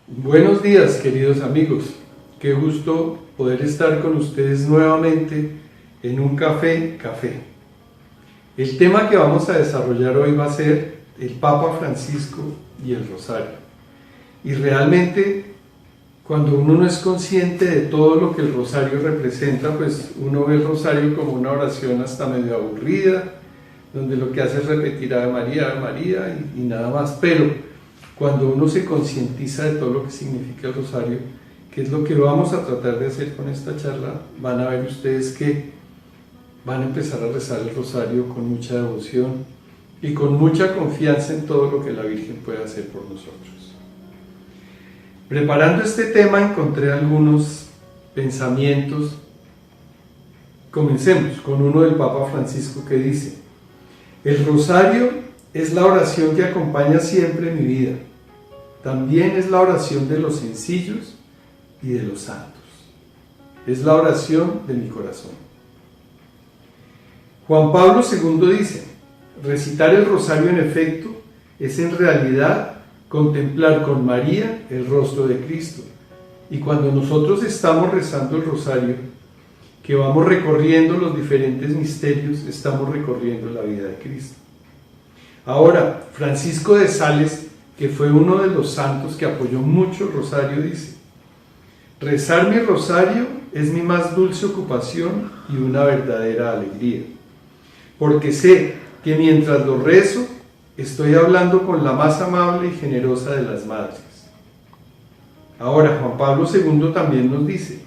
Buenos días, queridos amigos. Qué gusto poder estar con ustedes nuevamente en un café. El tema que vamos a desarrollar hoy va a ser el Papa Francisco y el Rosario. Y realmente, cuando uno no es consciente de todo lo que el Rosario representa, pues uno ve el Rosario como una oración hasta medio aburrida, donde lo que hace es repetir Ave María y nada más. Pero cuando uno se concientiza de todo lo que significa el Rosario, que es lo que vamos a tratar de hacer con esta charla, van a ver ustedes que van a empezar a rezar el Rosario con mucha devoción y con mucha confianza en todo lo que la Virgen puede hacer por nosotros. Preparando este tema encontré algunos pensamientos. Comencemos con uno del Papa Francisco que dice: el Rosario es la oración que acompaña siempre mi vida. También es la oración de los sencillos y de los santos. Es la oración de mi corazón. Juan Pablo II dice: recitar el Rosario en efecto es en realidad contemplar con María el rostro de Cristo. Y cuando nosotros estamos rezando el Rosario, que vamos recorriendo los diferentes misterios, estamos recorriendo la vida de Cristo. Ahora, Francisco de Sales, que fue uno de los santos que apoyó mucho el Rosario, dice: rezar mi Rosario es mi más dulce ocupación y una verdadera alegría, porque sé que mientras lo rezo, estoy hablando con la más amable y generosa de las madres. Ahora, Juan Pablo II también nos dice: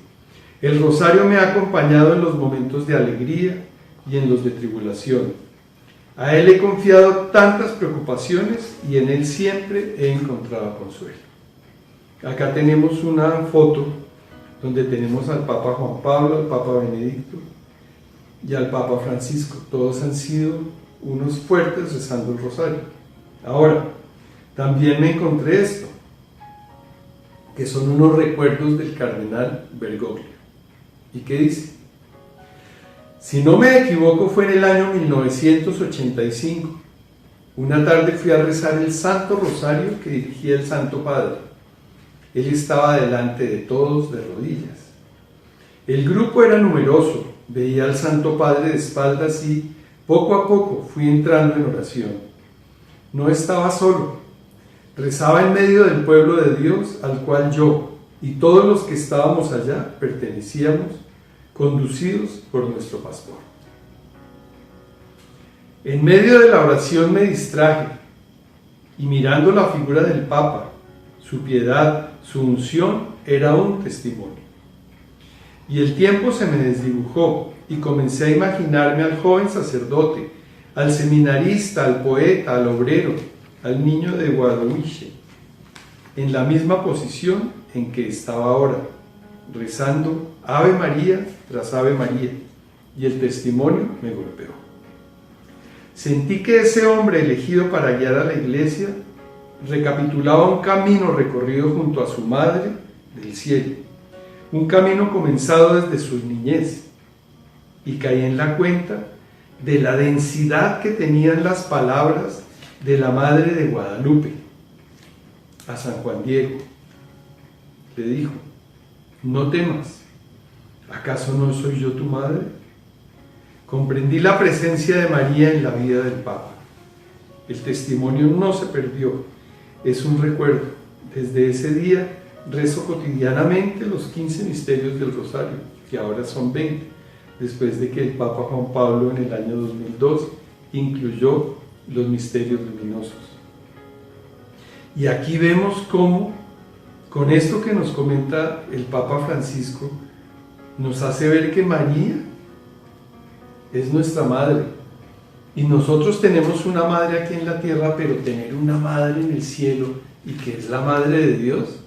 el Rosario me ha acompañado en los momentos de alegría y en los de tribulación. A Él he confiado tantas preocupaciones y en Él siempre he encontrado consuelo. Acá tenemos una foto donde tenemos al Papa Juan Pablo, al Papa Benedicto y al Papa Francisco. Todos han sido unos fuertes rezando el Rosario. Ahora, también me encontré esto, que son unos recuerdos del cardenal Bergoglio. ¿Y qué dice? Si no me equivoco, fue en el año 1985. Una tarde fui a rezar el Santo Rosario que dirigía el Santo Padre. Él estaba delante de todos de rodillas. El grupo era numeroso, veía al Santo Padre de espaldas y, poco a poco, fui entrando en oración. No estaba solo. Rezaba en medio del pueblo de Dios al cual yo y todos los que estábamos allá pertenecíamos, conducidos por nuestro pastor. En medio de la oración me distraje y mirando la figura del Papa, su piedad, su unción, era un testimonio. Y el tiempo se me desdibujó y comencé a imaginarme al joven sacerdote, al seminarista, al poeta, al obrero, al niño de Guadalupe, en la misma posición en que estaba ahora, rezando Ave María tras Ave María, y el testimonio me golpeó. Sentí que ese hombre elegido para guiar a la iglesia recapitulaba un camino recorrido junto a su madre del cielo, un camino comenzado desde su niñez, y caí en la cuenta de la densidad que tenían las palabras de la Madre de Guadalupe a San Juan Diego. Le dijo: no temas, ¿acaso no soy yo tu madre? Comprendí la presencia de María en la vida del Papa. El testimonio no se perdió, es un recuerdo. Desde ese día rezo cotidianamente los 15 misterios del Rosario, que ahora son 20, después de que el Papa Juan Pablo en el año 2002 incluyó los misterios luminosos. Y aquí vemos cómo, con esto que nos comenta el Papa Francisco, nos hace ver que María es nuestra madre. Y nosotros tenemos una madre aquí en la tierra, pero tener una madre en el cielo, y que es la madre de Dios,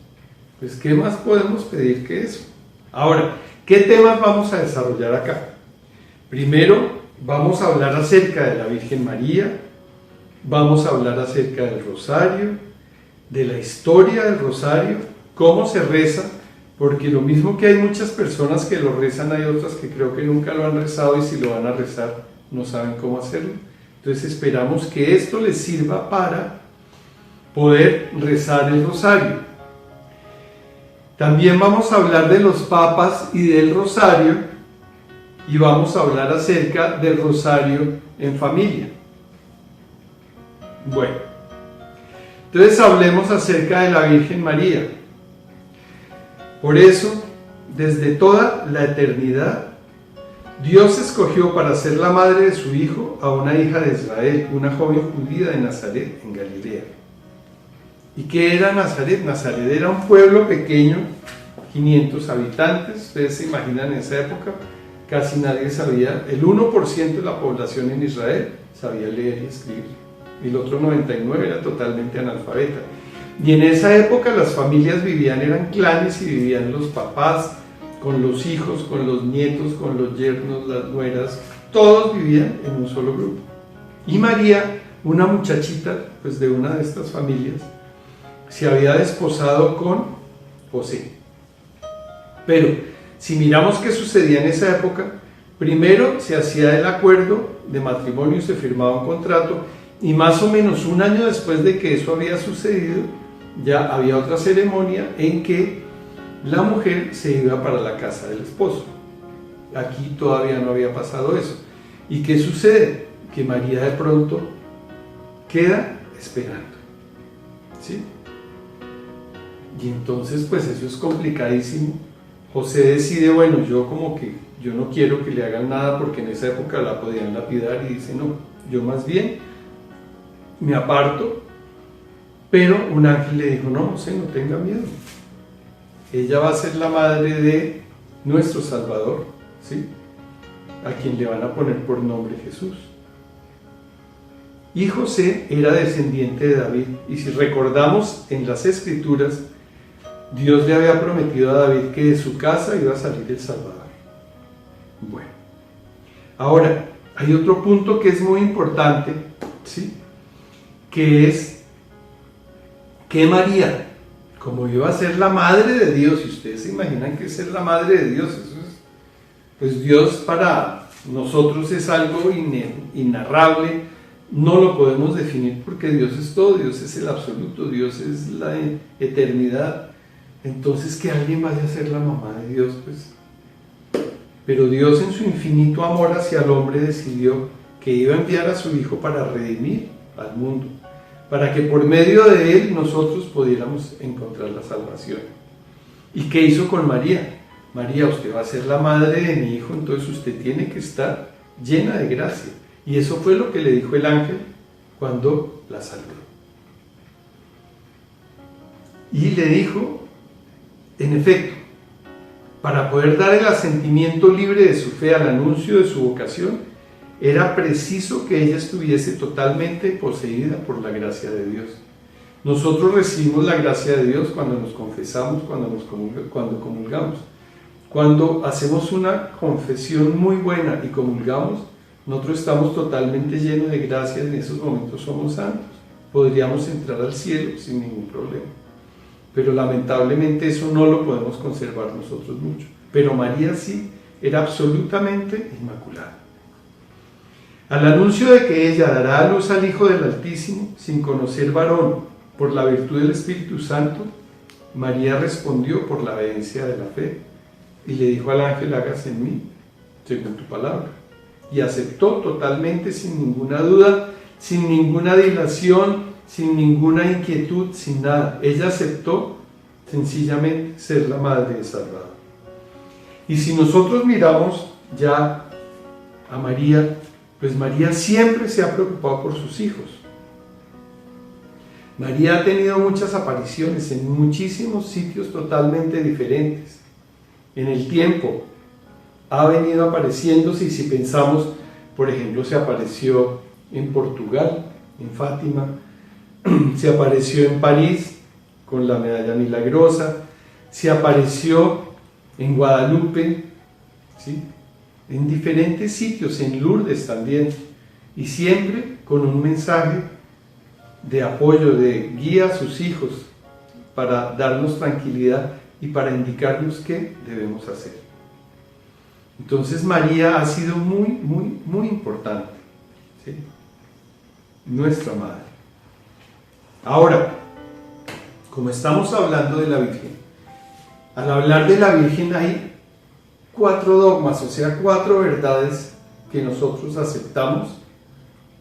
pues ¿qué más podemos pedir que eso? Ahora, ¿qué temas vamos a desarrollar acá? Primero, vamos a hablar acerca de la Virgen María, vamos a hablar acerca del Rosario, de la historia del Rosario, cómo se reza, porque lo mismo que hay muchas personas que lo rezan, hay otras que creo que nunca lo han rezado, y si lo van a rezar, no saben cómo hacerlo. Entonces esperamos que esto les sirva para poder rezar el rosario. También vamos a hablar de los papas y del rosario, y vamos a hablar acerca del rosario en familia. Bueno, entonces hablemos acerca de la Virgen María. Por eso, desde toda la eternidad, Dios escogió para ser la madre de su Hijo a una hija de Israel, una joven judía de Nazaret, en Galilea. ¿Y qué era Nazaret? Nazaret era un pueblo pequeño, 500 habitantes, ustedes se imaginan en esa época, casi nadie sabía, el 1% de la población en Israel sabía leer y escribir, y el otro 99% era totalmente analfabeta. Y en esa época las familias vivían, eran clanes y vivían los papás, con los hijos, con los nietos, con los yernos, las nueras, todos vivían en un solo grupo. Y María, una muchachita pues de una de estas familias, se había desposado con José. Pero si miramos qué sucedía en esa época, primero se hacía el acuerdo de matrimonio, se firmaba un contrato, y más o menos un año después de que eso había sucedido, ya había otra ceremonia en que la mujer se iba para la casa del esposo. Aquí todavía no había pasado eso. ¿Y qué sucede? Que María de pronto queda esperando, ¿sí? Y entonces pues eso es complicadísimo. José decide, bueno, yo no quiero que le hagan nada, porque en esa época la podían lapidar, y dice, no, yo más bien me aparto. Pero un ángel le dijo, no, José, no tenga miedo. Ella va a ser la madre de nuestro Salvador, ¿sí? A quien le van a poner por nombre Jesús. Y José era descendiente de David, y si recordamos en las Escrituras, Dios le había prometido a David que de su casa iba a salir el Salvador. Bueno, ahora hay otro punto que es muy importante, ¿sí? Que es que María, como iba a ser la madre de Dios, y ustedes se imaginan que es ser la madre de Dios, eso es, pues Dios para nosotros es algo inarrable, no lo podemos definir, porque Dios es todo, Dios es el absoluto, Dios es la eternidad. Entonces que alguien vaya a ser la mamá de Dios, pues. Pero Dios, en su infinito amor hacia el hombre, decidió que iba a enviar a su Hijo para redimir al mundo, para que por medio de él nosotros pudiéramos encontrar la salvación. ¿Y qué hizo con María? María, usted va a ser la madre de mi hijo, entonces usted tiene que estar llena de gracia. Y eso fue lo que le dijo el ángel cuando la saludó. Y le dijo, en efecto, para poder dar el asentimiento libre de su fe al anuncio de su vocación, era preciso que ella estuviese totalmente poseída por la gracia de Dios. Nosotros recibimos la gracia de Dios cuando nos confesamos, cuando comulgamos. Cuando hacemos una confesión muy buena y comulgamos, nosotros estamos totalmente llenos de gracia, en esos momentos somos santos. Podríamos entrar al cielo sin ningún problema. Pero lamentablemente eso no lo podemos conservar nosotros mucho. Pero María sí, era absolutamente inmaculada. Al anuncio de que ella dará a luz al Hijo del Altísimo, sin conocer varón, por la virtud del Espíritu Santo, María respondió por la obediencia de la fe, y le dijo al ángel, hágase en mí, según tu palabra. Y aceptó totalmente, sin ninguna duda, sin ninguna dilación, sin ninguna inquietud, sin nada. Ella aceptó sencillamente ser la madre de Salvador. Y si nosotros miramos ya a María, pues María siempre se ha preocupado por sus hijos. María ha tenido muchas apariciones en muchísimos sitios totalmente diferentes. En el tiempo ha venido apareciéndose, y si pensamos, por ejemplo, se apareció en Portugal, en Fátima, se apareció en París con la medalla milagrosa, se apareció en Guadalupe, ¿sí? En diferentes sitios, en Lourdes también, y siempre con un mensaje de apoyo, de guía a sus hijos, para darnos tranquilidad y para indicarnos qué debemos hacer. Entonces María ha sido muy importante, ¿sí? Nuestra madre. Ahora, como estamos hablando de la Virgen, al hablar de la Virgen hay 4 dogmas, o sea, 4 verdades que nosotros aceptamos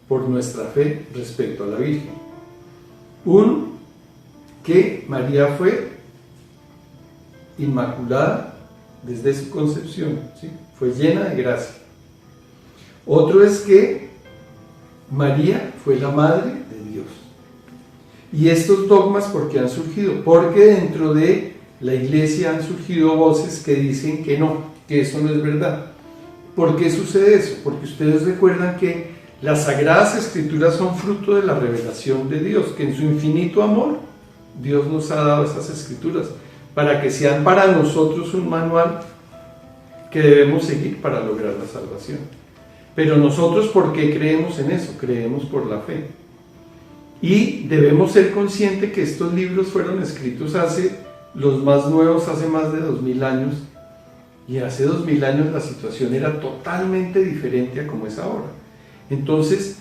por nuestra fe respecto a la Virgen. Uno, que María fue inmaculada desde su concepción, ¿sí? Fue llena de gracia. Otro es que María fue la madre de Dios. Y estos dogmas, ¿por qué han surgido? Porque dentro de la iglesia han surgido voces que dicen que no, que eso no es verdad. ¿Por qué sucede eso? Porque ustedes recuerdan que las Sagradas Escrituras son fruto de la revelación de Dios, que en su infinito amor Dios nos ha dado esas Escrituras para que sean para nosotros un manual que debemos seguir para lograr la salvación. Pero nosotros, ¿por qué creemos en eso? Creemos por la fe. Y debemos ser conscientes que estos libros fueron escritos los más nuevos hace más de 2000 años, y hace 2000 años la situación era totalmente diferente a como es ahora. Entonces,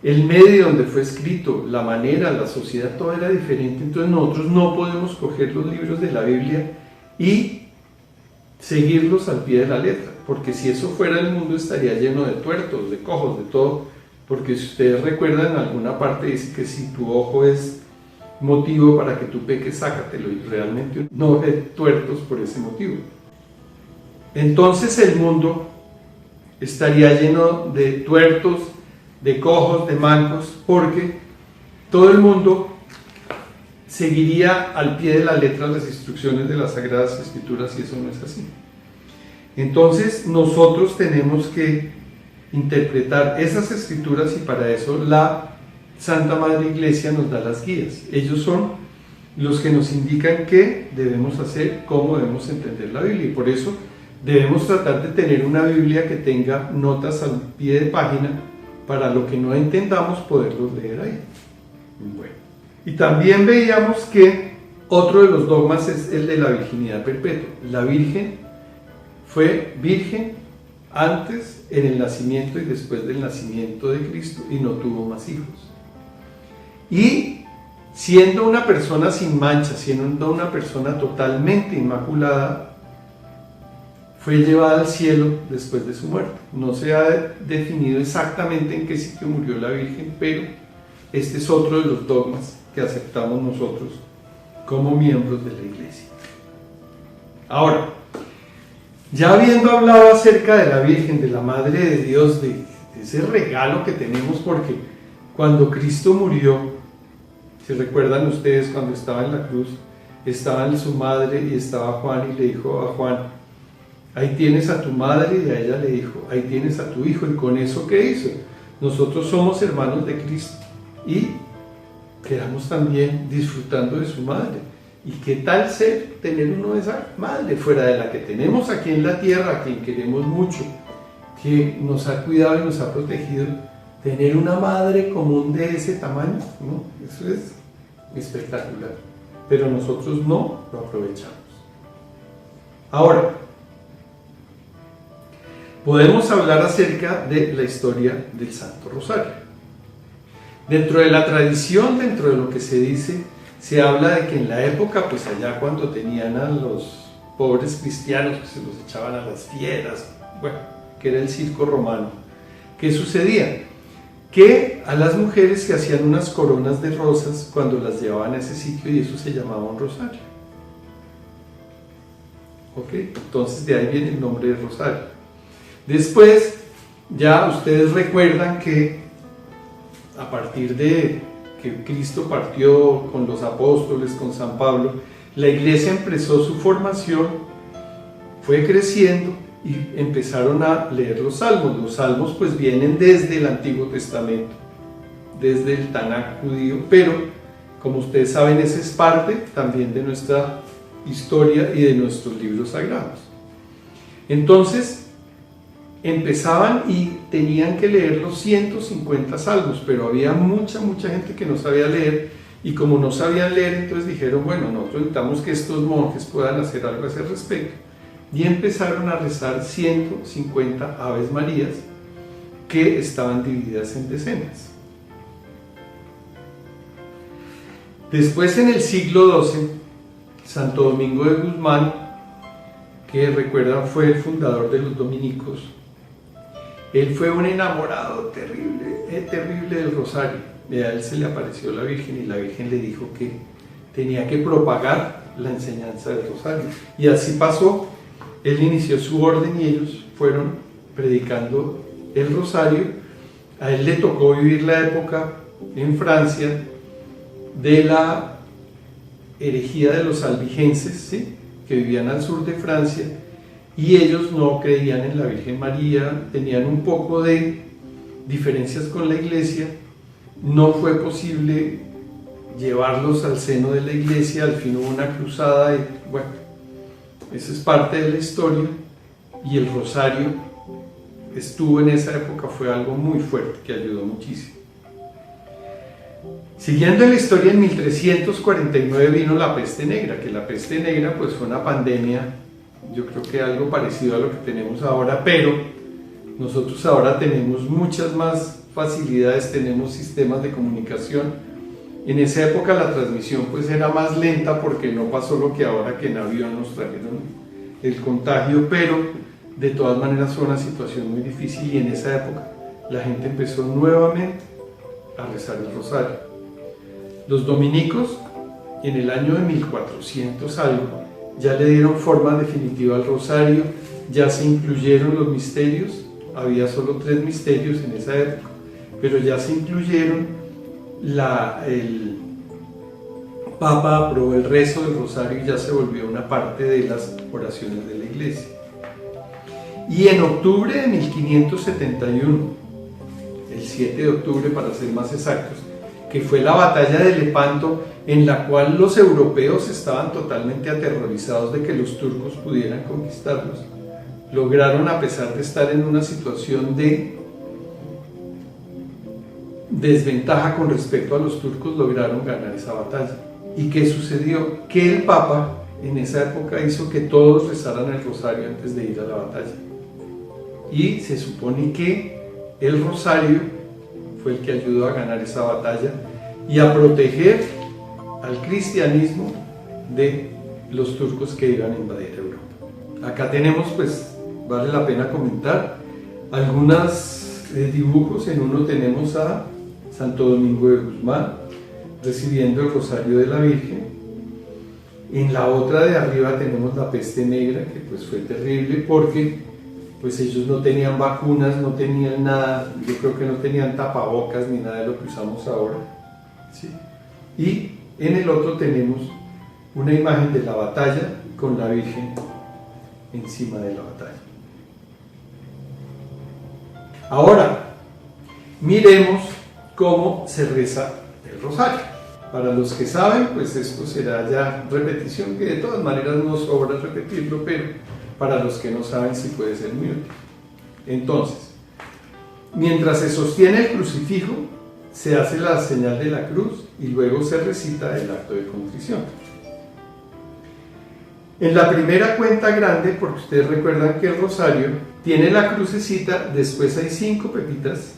el medio donde fue escrito, la manera, la sociedad, todo era diferente. Entonces nosotros no podemos coger los libros de la Biblia y seguirlos al pie de la letra, porque si eso fuera, el mundo estaría lleno de tuertos, de cojos, de todo. Porque si ustedes recuerdan, en alguna parte dice que si tu ojo es motivo para que tú peques, sácatelo, y realmente no hay tuertos por ese motivo. Entonces el mundo estaría lleno de tuertos, de cojos, de mancos, porque todo el mundo seguiría al pie de la letra las instrucciones de las Sagradas Escrituras, y eso no es así. Entonces nosotros tenemos que interpretar esas Escrituras, y para eso la Santa Madre Iglesia nos da las guías. Ellos son los que nos indican qué debemos hacer, cómo debemos entender la Biblia, y por eso debemos tratar de tener una Biblia que tenga notas al pie de página para lo que no entendamos poderlos leer ahí. Bueno, y también veíamos que otro de los dogmas es el de la virginidad perpetua. La Virgen fue virgen antes, en el nacimiento y después del nacimiento de Cristo, y no tuvo más hijos. Y siendo una persona sin mancha, siendo una persona totalmente inmaculada, fue llevada al cielo después de su muerte. No se ha definido exactamente en qué sitio murió la Virgen, pero este es otro de los dogmas que aceptamos nosotros como miembros de la Iglesia. Ahora, ya habiendo hablado acerca de la Virgen, de la Madre de Dios, de ese regalo que tenemos, porque cuando Cristo murió, si recuerdan ustedes, cuando estaba en la cruz, estaba su madre y estaba Juan, y le dijo a Juan: ahí tienes a tu madre, y a ella le dijo: ahí tienes a tu hijo. Y con eso, ¿qué hizo? Nosotros somos hermanos de Cristo y quedamos también disfrutando de su madre. ¿Y qué tal ser, tener uno de esa madre, fuera de la que tenemos aquí en la tierra, a quien queremos mucho, que nos ha cuidado y nos ha protegido? Tener una madre común de ese tamaño, ¿no? Eso es espectacular, pero nosotros no lo aprovechamos. Ahora, podemos hablar acerca de la historia del Santo Rosario. Dentro de la tradición, dentro de lo que se dice, se habla de que en la época, pues allá cuando tenían a los pobres cristianos que se los echaban a las fieras, bueno, que era el circo romano, ¿qué sucedía? Que a las mujeres se hacían unas coronas de rosas cuando las llevaban a ese sitio, y eso se llamaba un rosario. ¿Ok? Entonces de ahí viene el nombre de rosario. Después, ya ustedes recuerdan que a partir de que Cristo partió con los apóstoles, con San Pablo, la iglesia empezó su formación, fue creciendo y empezaron a leer los salmos. Los salmos pues vienen desde el Antiguo Testamento, desde el Tanaj judío, pero como ustedes saben, esa es parte también de nuestra historia y de nuestros libros sagrados. Entonces empezaban y tenían que leer los 150 salmos, pero había mucha gente que no sabía leer, y como no sabían leer, entonces dijeron: bueno, nosotros necesitamos que estos monjes puedan hacer algo a ese respecto. y empezaron a rezar 150 Aves Marías que estaban divididas en decenas. Después, en el siglo XII, Santo Domingo de Guzmán, que recuerdan fue el fundador de los dominicos, él fue un enamorado terrible del rosario. A él se le apareció la Virgen y la Virgen le dijo que tenía que propagar la enseñanza del rosario. Y así pasó. Él inició su orden y ellos fueron predicando el rosario. A él le tocó vivir la época en Francia de la herejía de los albigenses, ¿sí?, que vivían al sur de Francia, y ellos no creían en la Virgen María, tenían un poco de diferencias con la Iglesia. No fue posible llevarlos al seno de la Iglesia, al fin hubo una cruzada y bueno, esa es parte de la historia. Y el rosario estuvo en esa época, fue algo muy fuerte que ayudó muchísimo. Siguiendo en la historia, en 1349 vino la peste negra, que la peste negra pues fue una pandemia, yo creo que algo parecido a lo que tenemos ahora, pero nosotros ahora tenemos muchas más facilidades, tenemos sistemas de comunicación. En esa época la transmisión pues era más lenta porque no pasó lo que ahora, que en avión nos trajeron el contagio, pero de todas maneras fue una situación muy difícil y en esa época la gente empezó nuevamente a rezar el rosario. Los dominicos, en el año de 1400 algo, ya le dieron forma definitiva al rosario, ya se incluyeron los misterios, había solo 3 misterios en esa época, pero ya se incluyeron, el Papa aprobó el rezo del rosario y ya se volvió una parte de las oraciones de la Iglesia. Y en octubre de 1571, el 7 de octubre para ser más exactos, que fue la batalla de Lepanto, en la cual los europeos estaban totalmente aterrorizados de que los turcos pudieran conquistarlos. Lograron, a pesar de estar en una situación de desventaja con respecto a los turcos, lograron ganar esa batalla. ¿Y qué sucedió? Que el Papa en esa época hizo que todos rezaran el rosario antes de ir a la batalla. Y se supone que el rosario fue el que ayudó a ganar esa batalla y a proteger al cristianismo de los turcos que iban a invadir Europa. Acá tenemos, pues, vale la pena comentar algunos dibujos. En uno tenemos a Santo Domingo de Guzmán recibiendo el rosario de la Virgen. En la otra de arriba tenemos la peste negra, que pues fue terrible porque pues ellos no tenían vacunas, no tenían nada, yo creo que no tenían tapabocas ni nada de lo que usamos ahora, ¿sí? Y en el otro tenemos una imagen de la batalla con la Virgen encima de la batalla. Ahora, miremos cómo se reza el rosario. Para los que saben, pues esto será ya repetición, que de todas maneras no sobra repetirlo, pero para los que no saben sí puede ser muy útil. Entonces, mientras se sostiene el crucifijo, se hace la señal de la cruz y luego se recita el acto de contrición. En la primera cuenta grande, porque ustedes recuerdan que el rosario tiene la crucecita, después hay 5 pepitas,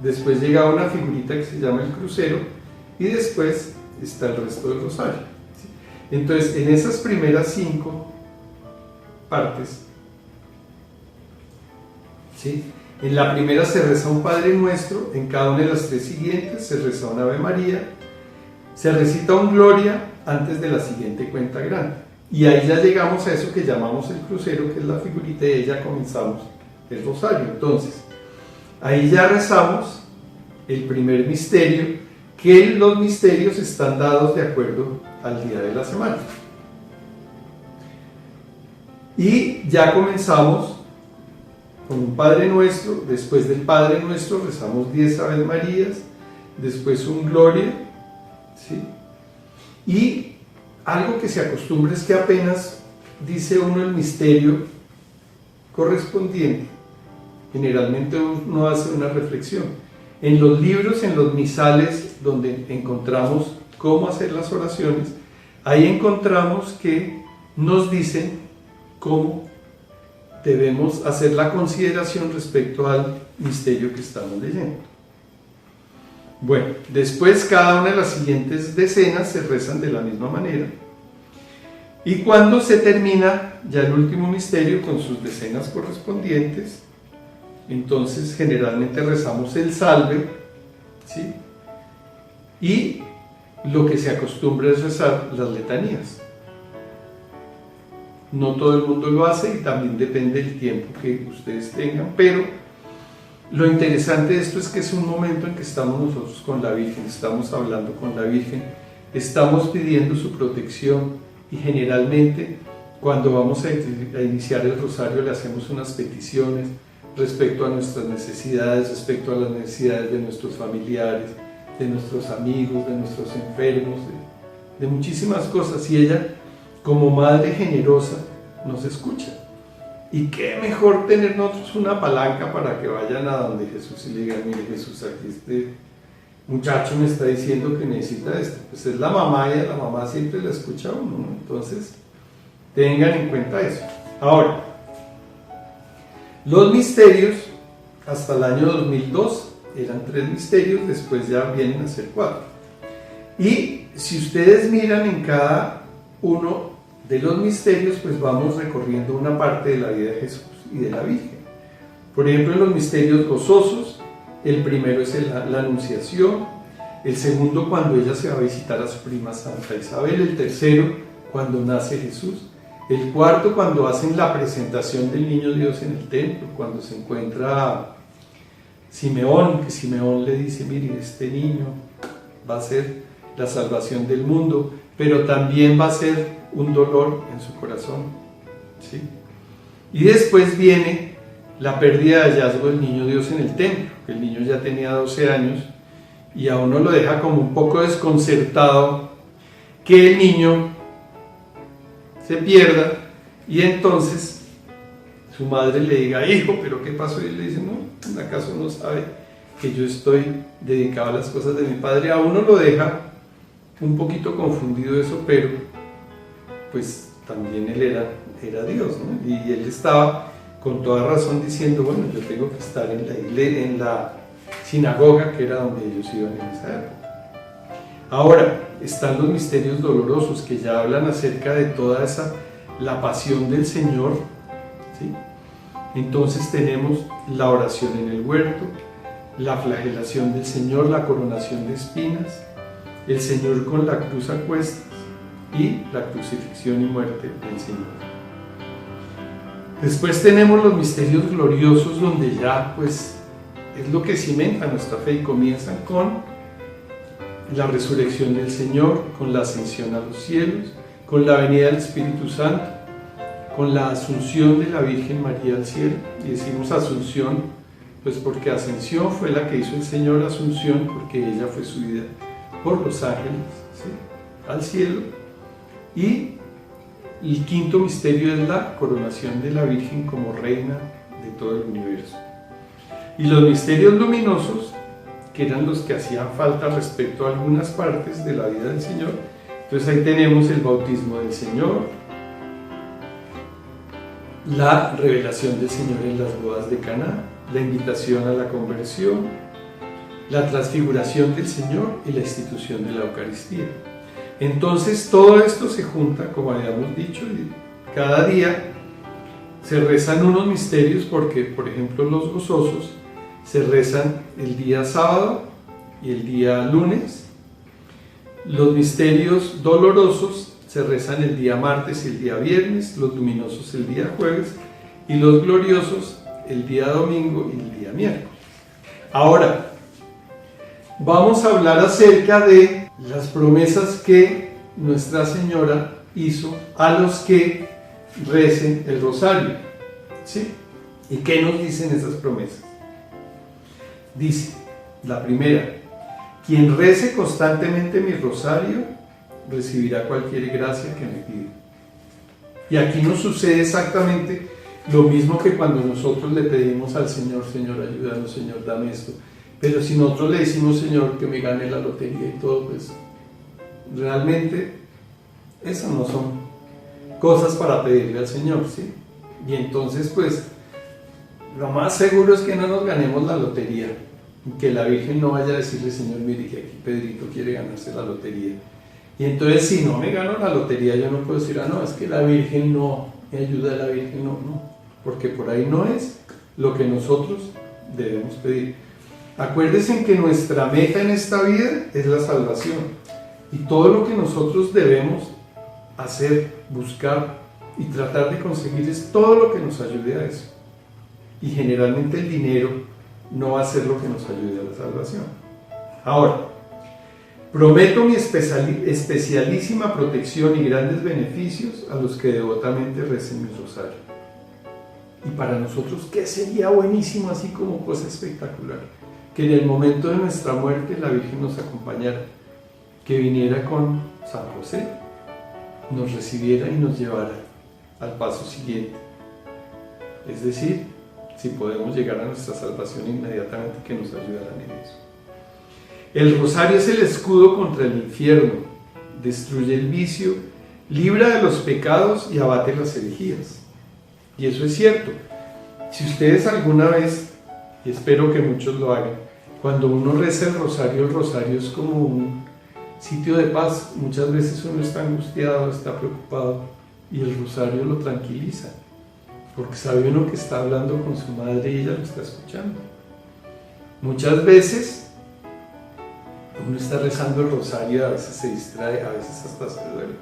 después llega una figurita que se llama el crucero y después está el resto del rosario. Entonces, en esas primeras 5 partes, ¿sí?, en la primera se reza un Padre Nuestro, en cada una de las 3 siguientes se reza un Ave María, se recita un Gloria antes de la siguiente cuenta grande. Y ahí ya llegamos a eso que llamamos el crucero, que es la figurita, y ahí ya comenzamos el rosario. Entonces, ahí ya rezamos el primer misterio, que los misterios están dados de acuerdo al día de la semana. Y ya comenzamos con un Padre Nuestro. Después del Padre Nuestro rezamos 10 Aves Marías, después un Gloria, ¿sí? Y algo que se acostumbra es que apenas dice uno el misterio correspondiente, generalmente uno hace una reflexión. En los libros, en los misales, donde encontramos cómo hacer las oraciones, ahí encontramos que nos dicen cómo debemos hacer la consideración respecto al misterio que estamos leyendo. Bueno, después cada una de las siguientes decenas se rezan de la misma manera. Y cuando se termina ya el último misterio con sus decenas correspondientes, entonces generalmente rezamos el salve, ¿sí? Y lo que se acostumbra es rezar las letanías. No todo el mundo lo hace y también depende del tiempo que ustedes tengan, pero lo interesante de esto es que es un momento en que estamos nosotros con la Virgen, estamos hablando con la Virgen, estamos pidiendo su protección y generalmente cuando vamos a iniciar el rosario le hacemos unas peticiones respecto a nuestras necesidades, respecto a las necesidades de nuestros familiares, de nuestros amigos, de nuestros enfermos, de muchísimas cosas, y ella, como madre generosa, nos escucha. Y qué mejor tener nosotros una palanca para que vayan a donde Jesús y le digan: mire Jesús, aquí este muchacho me está diciendo que necesita esto. Pues es la mamá, y a la mamá siempre la escucha a uno, ¿no? Entonces, tengan en cuenta eso. Ahora, los misterios, hasta el año 2002, eran 3 misterios, después ya vienen a ser 4. Y si ustedes miran en cada uno de los misterios, pues vamos recorriendo una parte de la vida de Jesús y de la Virgen. Por ejemplo, en los misterios gozosos, el primero es la Anunciación, el segundo cuando ella se va a visitar a su prima Santa Isabel, el tercero cuando nace Jesús, el cuarto cuando hacen la presentación del Niño Dios en el templo, cuando se encuentra Simeón, que Simeón le dice: mire, este niño va a ser la salvación del mundo, pero también va a ser un dolor en su corazón, ¿sí? Y después viene la pérdida de hallazgo del Niño Dios en el templo. El niño ya tenía 12 años y a uno lo deja como un poco desconcertado que el niño se pierda y entonces su madre le diga: hijo, ¿pero qué pasó? Y él le dice: no, ¿acaso no sabe que yo estoy dedicado a las cosas de mi padre? A uno lo deja un poquito confundido eso, pero pues también él era Dios, ¿no? Y él estaba con toda razón diciendo: bueno, yo tengo que estar en la iglesia, en la sinagoga, que era donde ellos iban en esa época. Ahora, están los misterios dolorosos, que ya hablan acerca de toda la pasión del Señor, ¿sí? Entonces tenemos la oración en el huerto, la flagelación del Señor, la coronación de espinas, el Señor con la cruz a cuestas y la crucifixión y muerte del Señor. Después tenemos los misterios gloriosos, donde ya pues es lo que cimenta nuestra fe, y comienzan con la resurrección del Señor, con la ascensión a los cielos, con la venida del Espíritu Santo, con la asunción de la Virgen María al cielo. Y decimos asunción pues porque ascensión fue la que hizo el Señor, asunción porque ella fue subida por los ángeles, ¿sí?, al cielo. Y el quinto misterio es la coronación de la Virgen como reina de todo el universo. Y los misterios luminosos, que eran los que hacían falta respecto a algunas partes de la vida del Señor. Entonces ahí tenemos el bautismo del Señor, la revelación del Señor en las bodas de Caná, la invitación a la conversión, la transfiguración del Señor y la institución de la Eucaristía. Entonces todo esto se junta, como habíamos dicho, y cada día se rezan unos misterios, porque por ejemplo los gozosos se rezan el día sábado y el día lunes. Los misterios dolorosos se rezan el día martes y el día viernes, los luminosos el día jueves y los gloriosos el día domingo y el día miércoles. Ahora, vamos a hablar acerca de las promesas que Nuestra Señora hizo a los que recen el rosario, ¿sí? ¿Y qué nos dicen esas promesas? Dice, la primera: quien rece constantemente mi rosario recibirá cualquier gracia que me pida. Y aquí nos sucede exactamente lo mismo que cuando nosotros le pedimos al Señor: Señor, ayúdanos, Señor, dame esto. Pero si nosotros le decimos: Señor, que me gane la lotería y todo, pues realmente esas no son cosas para pedirle al Señor, ¿sí? Y entonces, pues, lo más seguro es que no nos ganemos la lotería y que la Virgen no vaya a decirle, Señor, mire que aquí Pedrito quiere ganarse la lotería. Y entonces, si no me gano la lotería, yo no puedo decir, no, es que la Virgen no, me ayuda a la Virgen, no, porque por ahí no es lo que nosotros debemos pedir. Acuérdense que nuestra meta en esta vida es la salvación, y todo lo que nosotros debemos hacer, buscar y tratar de conseguir es todo lo que nos ayude a eso. Y generalmente el dinero no va a ser lo que nos ayude a la salvación. Ahora, prometo mi especialísima protección y grandes beneficios a los que devotamente recen mi rosario. Y para nosotros, ¿qué sería buenísimo, así como cosa espectacular? Que en el momento de nuestra muerte la Virgen nos acompañara, que viniera con San José, nos recibiera y nos llevara al paso siguiente. Es decir, si podemos llegar a nuestra salvación inmediatamente, que nos ayudaran en eso. El rosario es el escudo contra el infierno, destruye el vicio, libra de los pecados y abate las herejías. Y eso es cierto. Si ustedes alguna vez, y espero que muchos lo hagan, cuando uno reza el rosario es como un sitio de paz. Muchas veces uno está angustiado, está preocupado, y el rosario lo tranquiliza, porque sabe uno que está hablando con su madre y ella lo está escuchando. Muchas veces uno está rezando el rosario y a veces se distrae, a veces hasta se duerme.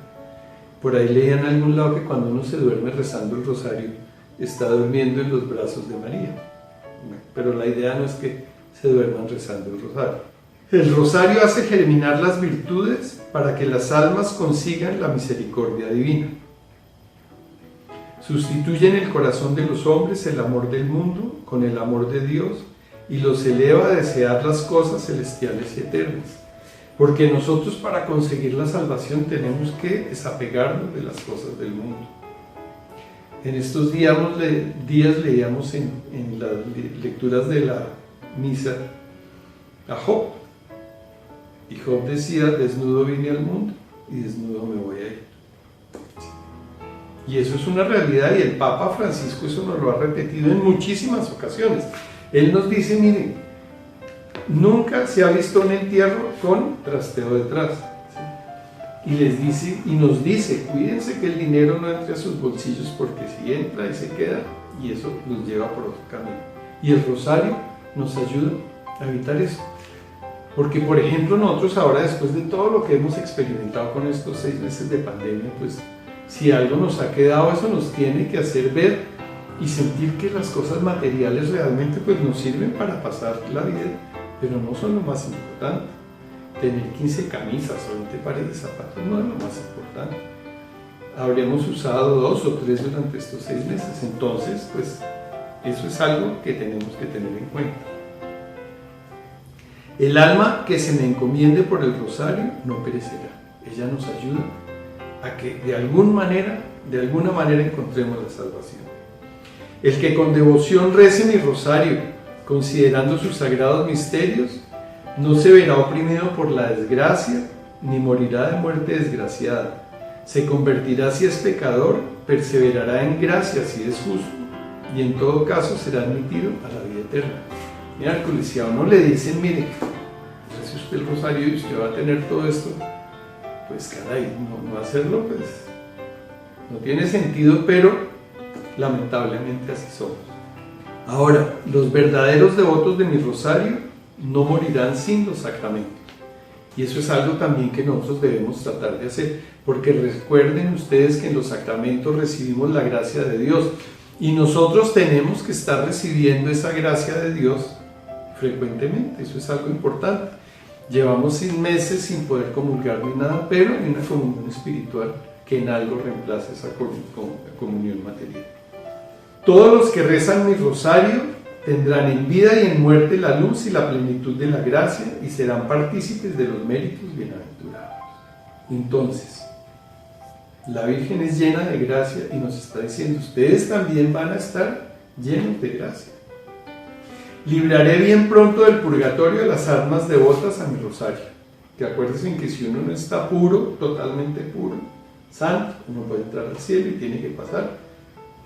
Por ahí leí en algún lado que cuando uno se duerme rezando el rosario, está durmiendo en los brazos de María. Pero la idea no es que se duerman rezando el rosario. El rosario hace germinar las virtudes para que las almas consigan la misericordia divina. Sustituye en el corazón de los hombres el amor del mundo con el amor de Dios y los eleva a desear las cosas celestiales y eternas. Porque nosotros, para conseguir la salvación, tenemos que desapegarnos de las cosas del mundo. En estos días leíamos en las lecturas de la misa a Job. Y Job decía, desnudo vine al mundo y desnudo me voy a ir. Y eso es una realidad, y el Papa Francisco eso nos lo ha repetido en muchísimas ocasiones. Él nos dice, miren, nunca se ha visto un entierro con trasteo detrás. ¿Sí? Y nos dice, cuídense que el dinero no entre a sus bolsillos, porque si entra y se queda, y eso nos lleva por otro camino. Y el rosario nos ayuda a evitar eso. Porque, por ejemplo, nosotros ahora, después de todo lo que hemos experimentado con estos 6 meses de pandemia, pues si algo nos ha quedado, eso nos tiene que hacer ver y sentir que las cosas materiales realmente pues nos sirven para pasar la vida, pero no son lo más importante. Tener 15 camisas o 20 pares de zapatos no es lo más importante. Habremos usado 2 o 3 durante estos 6 meses, entonces pues eso es algo que tenemos que tener en cuenta. El alma que se me encomiende por el rosario no perecerá. Ella nos ayuda a que de alguna manera encontremos la salvación. El que con devoción rece mi rosario, considerando sus sagrados misterios, no se verá oprimido por la desgracia, ni morirá de muerte desgraciada. Se convertirá si es pecador, perseverará en gracia si es justo, y en todo caso será admitido a la vida eterna. Miércoles, si a uno le dicen, mire, rece usted el rosario y usted va a tener todo esto, pues caray, no hacerlo, pues no tiene sentido, pero lamentablemente así somos. Ahora, los verdaderos devotos de mi rosario no morirán sin los sacramentos. Y eso es algo también que nosotros debemos tratar de hacer, porque recuerden ustedes que en los sacramentos recibimos la gracia de Dios, y nosotros tenemos que estar recibiendo esa gracia de Dios frecuentemente. Eso es algo importante. Llevamos 6 meses sin poder comulgar ni nada, pero hay una comunión espiritual que en algo reemplaza esa comunión material. Todos los que rezan mi rosario tendrán en vida y en muerte la luz y la plenitud de la gracia y serán partícipes de los méritos bienaventurados. Entonces, la Virgen es llena de gracia y nos está diciendo, ustedes también van a estar llenos de gracia. Libraré bien pronto del purgatorio de las almas devotas a mi rosario. Que acuérdense que si uno no está puro, totalmente puro, santo, uno puede entrar al cielo y tiene que pasar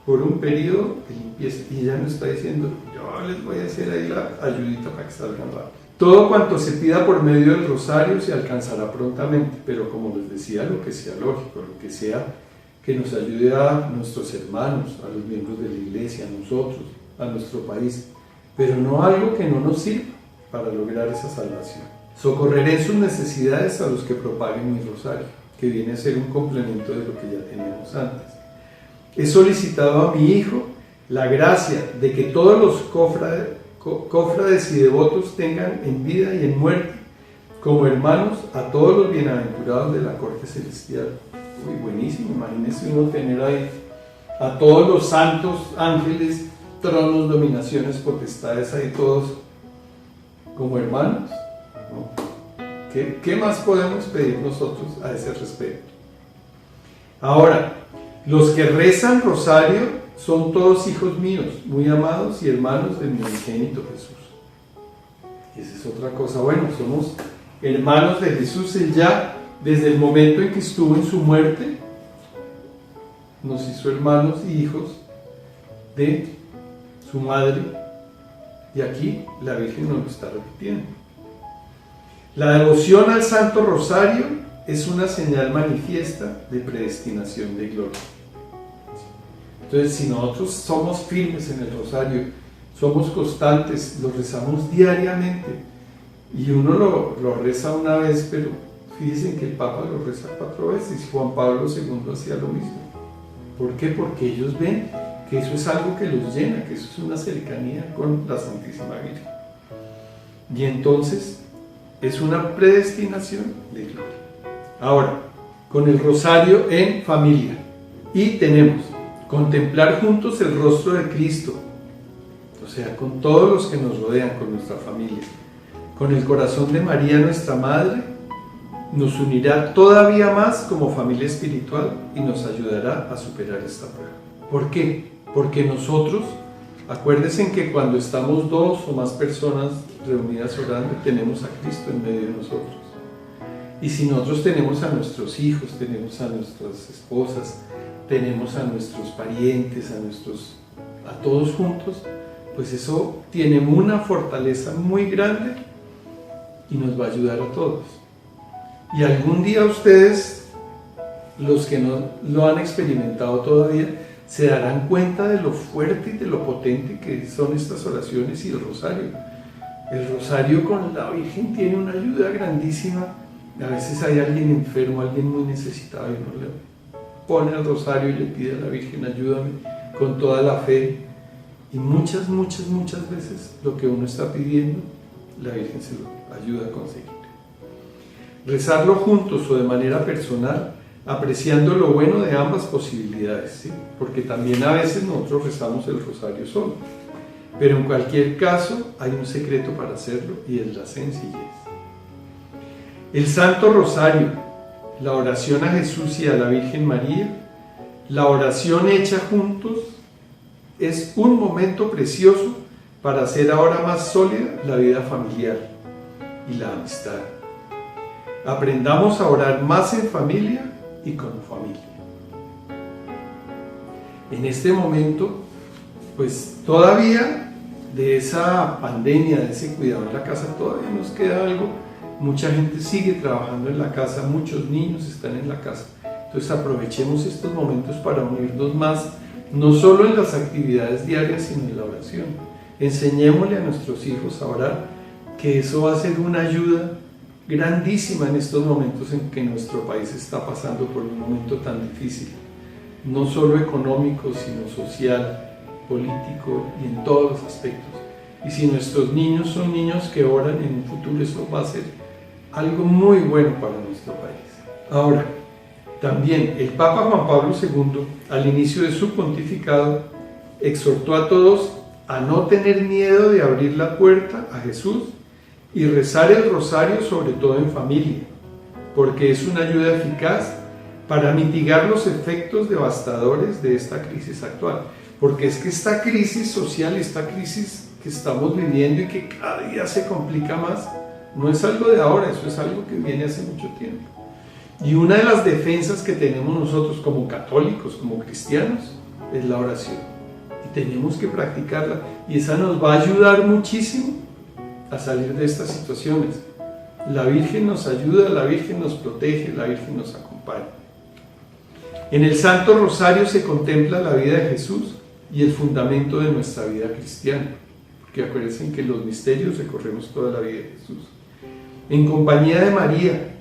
por un periodo de limpieza. Y ya no está diciendo, yo les voy a hacer ahí la ayudita para que salgan rápido. Todo cuanto se pida por medio del rosario se alcanzará prontamente, pero como les decía, lo que sea lógico, lo que sea que nos ayude a nuestros hermanos, a los miembros de la iglesia, a nosotros, a nuestro país, pero no algo que no nos sirva para lograr esa salvación. Socorreré en sus necesidades a los que propaguen mi rosario, que viene a ser un complemento de lo que ya teníamos antes. He solicitado a mi Hijo la gracia de que todos los cofrades y devotos tengan en vida y en muerte como hermanos a todos los bienaventurados de la corte celestial. Uy, buenísimo, imagínense uno tener ahí a todos los santos, ángeles, tronos, dominaciones, potestades, ahí todos como hermanos, ¿no? ¿Qué más podemos pedir nosotros a ese respecto? Ahora, los que rezan rosario son todos hijos míos, muy amados y hermanos de mi unigénito Jesús. Esa es otra cosa. Bueno, somos hermanos de Jesús. Él ya, desde el momento en que estuvo en su muerte, nos hizo hermanos y hijos de su madre. Y aquí la Virgen nos lo está repitiendo. La devoción al Santo Rosario es una señal manifiesta de predestinación de gloria. Entonces, si nosotros somos firmes en el rosario, somos constantes, lo rezamos diariamente, y uno lo reza una vez, pero fíjense que el Papa lo reza 4 veces, y Juan Pablo II hacía lo mismo. ¿Por qué? Porque ellos ven que eso es algo que los llena, que eso es una cercanía con la Santísima Virgen. Y entonces, es una predestinación de gloria. Ahora, con el rosario en familia. Y tenemos contemplar juntos el rostro de Cristo, o sea, con todos los que nos rodean, con nuestra familia. Con el corazón de María, nuestra Madre, nos unirá todavía más como familia espiritual y nos ayudará a superar esta prueba. ¿Por qué? Porque nosotros, acuérdense que cuando estamos 2 o más personas reunidas orando, tenemos a Cristo en medio de nosotros. Y si nosotros tenemos a nuestros hijos, tenemos a nuestras esposas, tenemos a nuestros parientes, a todos juntos, pues eso tiene una fortaleza muy grande y nos va a ayudar a todos. Y algún día ustedes, los que no lo han experimentado todavía, se darán cuenta de lo fuerte y de lo potente que son estas oraciones y el rosario. El rosario con la Virgen tiene una ayuda grandísima. A veces hay alguien enfermo, alguien muy necesitado, y uno le pone el rosario y le pide a la Virgen, ayúdame, con toda la fe. Y muchas veces lo que uno está pidiendo, la Virgen se lo ayuda a conseguir. Rezarlo juntos o de manera personal, apreciando lo bueno de ambas posibilidades, ¿sí? Porque también a veces nosotros rezamos el rosario solo. Pero en cualquier caso hay un secreto para hacerlo y es la sencillez. El Santo Rosario, la oración a Jesús y a la Virgen María, la oración hecha juntos, es un momento precioso para hacer ahora más sólida la vida familiar y la amistad. Aprendamos a orar más en familia y como familia. En este momento, pues todavía de esa pandemia, de ese cuidado en la casa, todavía nos queda algo. Mucha gente sigue trabajando en la casa, muchos niños están en la casa. Entonces aprovechemos estos momentos para unirnos más, no solo en las actividades diarias, sino en la oración. Enseñémosle a nuestros hijos a orar, que eso va a ser una ayuda grandísima en estos momentos en que nuestro país está pasando por un momento tan difícil, no solo económico, sino social, político y en todos los aspectos. Y si nuestros niños son niños que oran, en un futuro eso va a ser algo muy bueno para nuestro país. Ahora, también el Papa Juan Pablo II, al inicio de su pontificado, exhortó a todos a no tener miedo de abrir la puerta a Jesús y rezar el rosario, sobre todo en familia, porque es una ayuda eficaz para mitigar los efectos devastadores de esta crisis actual. Porque es que esta crisis social, esta crisis que estamos viviendo y que cada día se complica más, no es algo de ahora, eso es algo que viene hace mucho tiempo. Y una de las defensas que tenemos nosotros como católicos, como cristianos, es la oración. Y tenemos que practicarla. Y esa nos va a ayudar muchísimo a salir de estas situaciones. La Virgen nos ayuda, la Virgen nos protege, la Virgen nos acompaña. En el Santo Rosario se contempla la vida de Jesús y el fundamento de nuestra vida cristiana. Porque acuérdense que en los misterios recorremos toda la vida de Jesús. En compañía de María,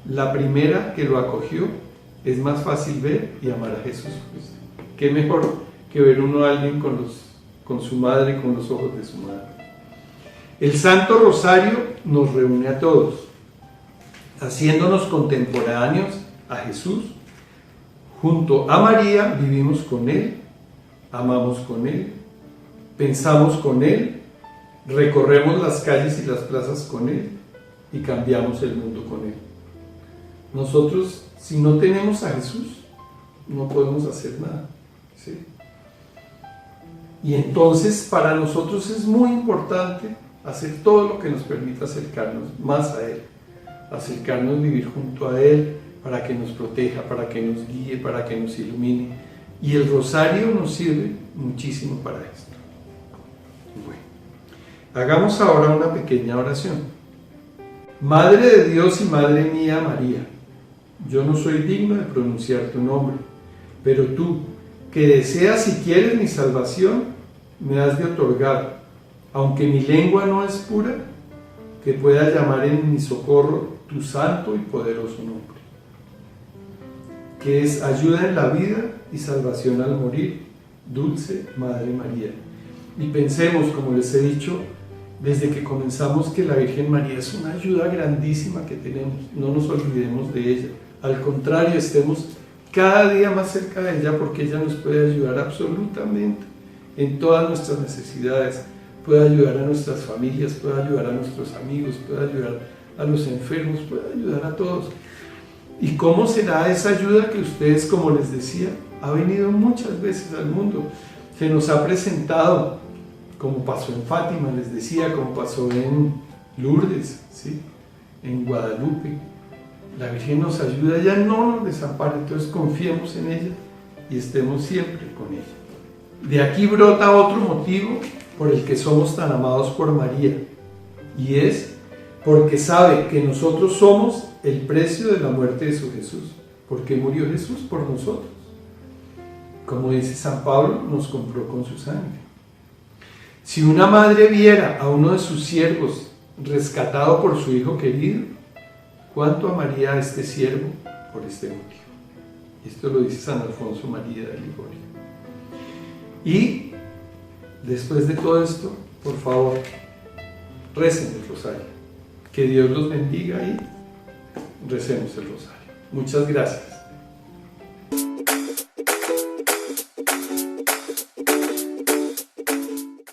la primera que lo acogió, es más fácil ver y amar a Jesús. Pues, ¿qué mejor que ver uno a alguien con su madre, con los ojos de su madre? El Santo Rosario nos reúne a todos, haciéndonos contemporáneos a Jesús. Junto a María vivimos con Él, amamos con Él, pensamos con Él, recorremos las calles y las plazas con Él y cambiamos el mundo con Él. Nosotros, si no tenemos a Jesús, no podemos hacer nada, ¿sí? Y entonces para nosotros es muy importante hacer todo lo que nos permita acercarnos más a Él, acercarnos a vivir junto a Él, para que nos proteja, para que nos guíe, para que nos ilumine. Y el rosario nos sirve muchísimo para esto. Bueno, hagamos ahora una pequeña oración. Madre de Dios y Madre mía María, yo no soy digno de pronunciar tu nombre, pero tú, que deseas y quieres mi salvación, me has de otorgar, aunque mi lengua no es pura, que pueda llamar en mi socorro tu santo y poderoso nombre, que es ayuda en la vida y salvación al morir, dulce Madre María. Y pensemos, como les he dicho, desde que comenzamos, que la Virgen María es una ayuda grandísima que tenemos. No nos olvidemos de ella. Al contrario, estemos cada día más cerca de ella, porque ella nos puede ayudar absolutamente en todas nuestras necesidades. Puede ayudar a nuestras familias, puede ayudar a nuestros amigos, puede ayudar a los enfermos, puede ayudar a todos. ¿Y cómo será esa ayuda que ustedes, como les decía, ha venido muchas veces al mundo? Se nos ha presentado, como pasó en Fátima, les decía, como pasó en Lourdes, ¿sí? En Guadalupe. La Virgen nos ayuda, ella no nos desampara, entonces confiemos en ella y estemos siempre con ella. De aquí brota otro motivo por el que somos tan amados por María, y es porque sabe que nosotros somos el precio de la muerte de su Jesús, porque murió Jesús por nosotros. Como dice San Pablo, nos compró con su sangre. Si una madre viera a uno de sus siervos rescatado por su hijo querido, ¿cuánto amaría a este siervo por este motivo? Esto lo dice San Alfonso María de Ligorio. Y después de todo esto, por favor, recen el rosario. Que Dios los bendiga y recemos el rosario. Muchas gracias.